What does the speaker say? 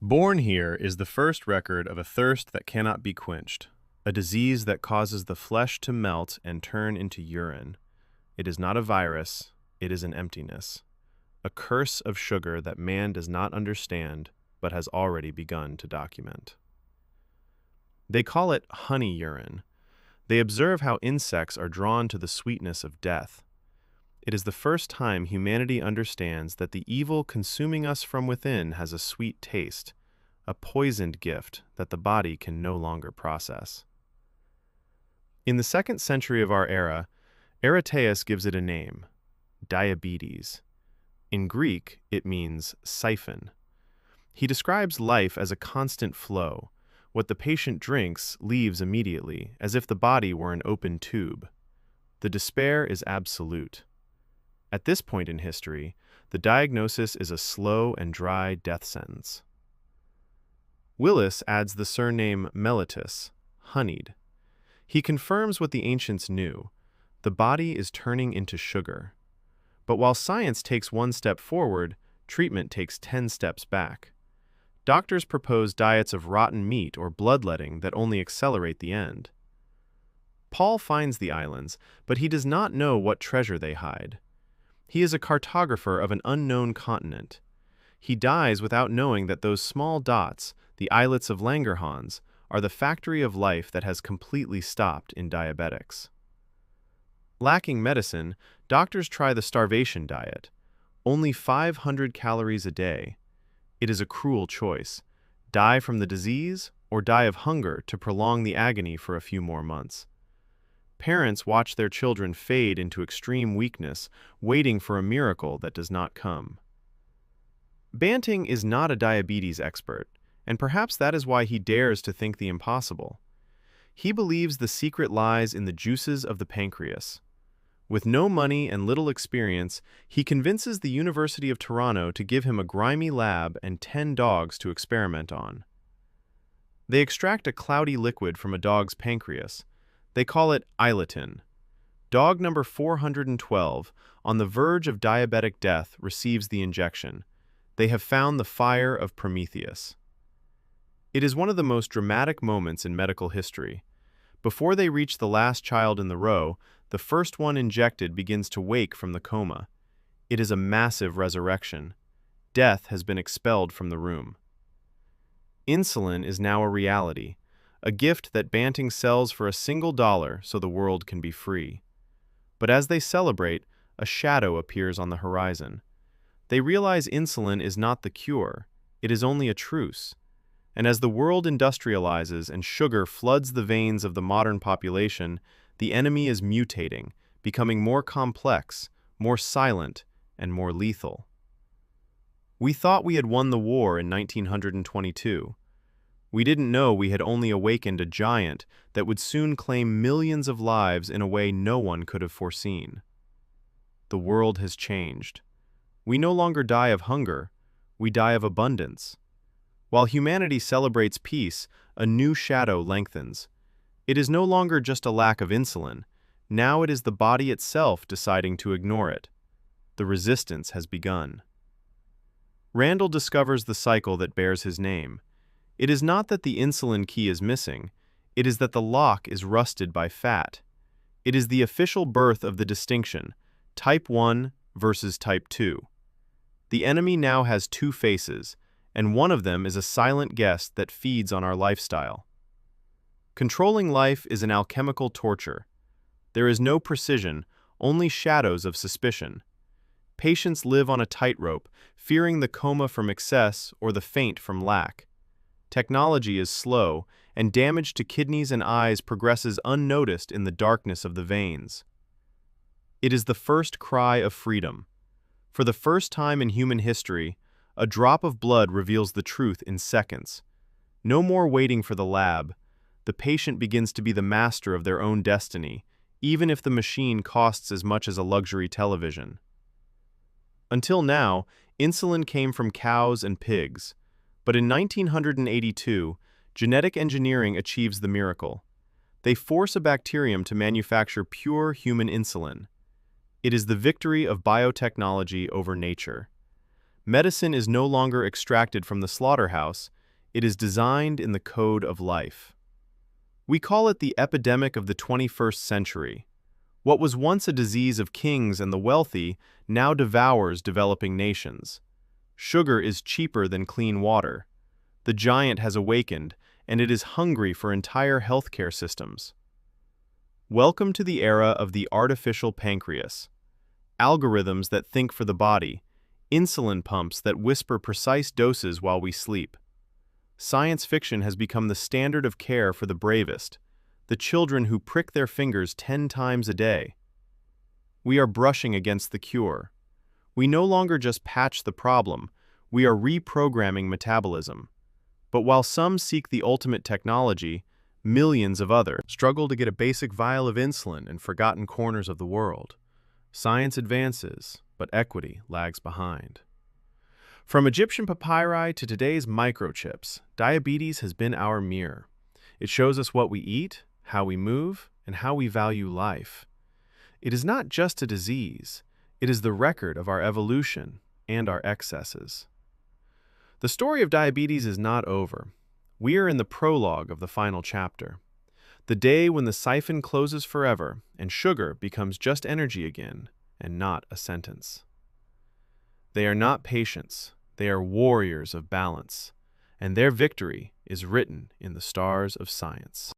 Born here is the first record of a thirst that cannot be quenched, a disease that causes the flesh to melt and turn into urine. It is not a virus, it is an emptiness, a curse of sugar that man does not understand but has already begun to document. They call it honey urine. They observe how insects are drawn to the sweetness of death. It is the first time humanity understands that the evil consuming us from within has a sweet taste, a poisoned gift that the body can no longer process. In the 2nd century of our era, Aristeas gives it a name, diabetes. In Greek, it means siphon. He describes life as a constant flow. What the patient drinks leaves immediately, as if the body were an open tube. The despair is absolute. At this point in history, the diagnosis is a slow and dry death sentence. Willis adds the surname mellitus, honeyed. He confirms what the ancients knew: the body is turning into sugar. But while science takes one step forward, treatment takes 10 steps back. Doctors propose diets of rotten meat or bloodletting that only accelerate the end. Paul finds the islands, but he does not know what treasure they hide. He is a cartographer of an unknown continent. He dies without knowing that those small dots, the islets of Langerhans, are the factory of life that has completely stopped in diabetics. Lacking medicine, doctors try the starvation diet. Only 500 calories a day. It is a cruel choice: die from the disease or die of hunger to prolong the agony for a few more months. Parents watch their children fade into extreme weakness, waiting for a miracle that does not come. Banting is not a diabetes expert, and perhaps that is why he dares to think the impossible. He believes the secret lies in the juices of the pancreas. With no money and little experience, he convinces the University of Toronto to give him a grimy lab and 10 dogs to experiment on. They extract a cloudy liquid from a dog's pancreas. They call it islatin. Dog number 412, on the verge of diabetic death, receives the injection. They have found the fire of Prometheus. It is one of the most dramatic moments in medical history. Before they reach the last child in the row, the first one injected begins to wake from the coma. It is a massive resurrection. Death has been expelled from the room. Insulin is now a reality, a gift that Banting sells for $1 so the world can be free. But as they celebrate, a shadow appears on the horizon. They realize insulin is not the cure, it is only a truce. And as the world industrializes and sugar floods the veins of the modern population, the enemy is mutating, becoming more complex, more silent, and more lethal. We thought we had won the war in 1922. We didn't know we had only awakened a giant that would soon claim millions of lives in a way no one could have foreseen. The world has changed. We no longer die of hunger, we die of abundance. While humanity celebrates peace, a new shadow lengthens. It is no longer just a lack of insulin. Now it is the body itself deciding to ignore it. The resistance has begun. Randall discovers the cycle that bears his name. It is not that the insulin key is missing, it is that the lock is rusted by fat. It is the official birth of the distinction, type 1 versus type 2. The enemy now has two faces, and one of them is a silent guest that feeds on our lifestyle. Controlling life is an alchemical torture. There is no precision, only shadows of suspicion. Patients live on a tightrope, fearing the coma from excess or the faint from lack. Technology is slow, and damage to kidneys and eyes progresses unnoticed in the darkness of the veins. It is the first cry of freedom. For the first time in human history, a drop of blood reveals the truth in seconds. No more waiting for the lab. The patient begins to be the master of their own destiny, even if the machine costs as much as a luxury television. Until now, insulin came from cows and pigs. But in 1982, genetic engineering achieves the miracle. They force a bacterium to manufacture pure human insulin. It is the victory of biotechnology over nature. Medicine is no longer extracted from the slaughterhouse, it is designed in the code of life. We call it the epidemic of the 21st century. What was once a disease of kings and the wealthy now devours developing nations. Sugar is cheaper than clean water. The giant has awakened, and it is hungry for entire healthcare systems. Welcome to the era of the artificial pancreas. Algorithms that think for the body, insulin pumps that whisper precise doses while we sleep. Science fiction has become the standard of care for the bravest, the children who prick their fingers 10 times a day. We are brushing against the cure. We no longer just patch the problem, we are reprogramming metabolism. But while some seek the ultimate technology, millions of others struggle to get a basic vial of insulin in forgotten corners of the world. Science advances, but equity lags behind. From Egyptian papyri to today's microchips, diabetes has been our mirror. It shows us what we eat, how we move, and how we value life. It is not just a disease, it is the record of our evolution and our excesses. The story of diabetes is not over. We are in the prologue of the final chapter. The day when the siphon closes forever and sugar becomes just energy again and not a sentence. They are not patients, they are warriors of balance, and their victory is written in the stars of science.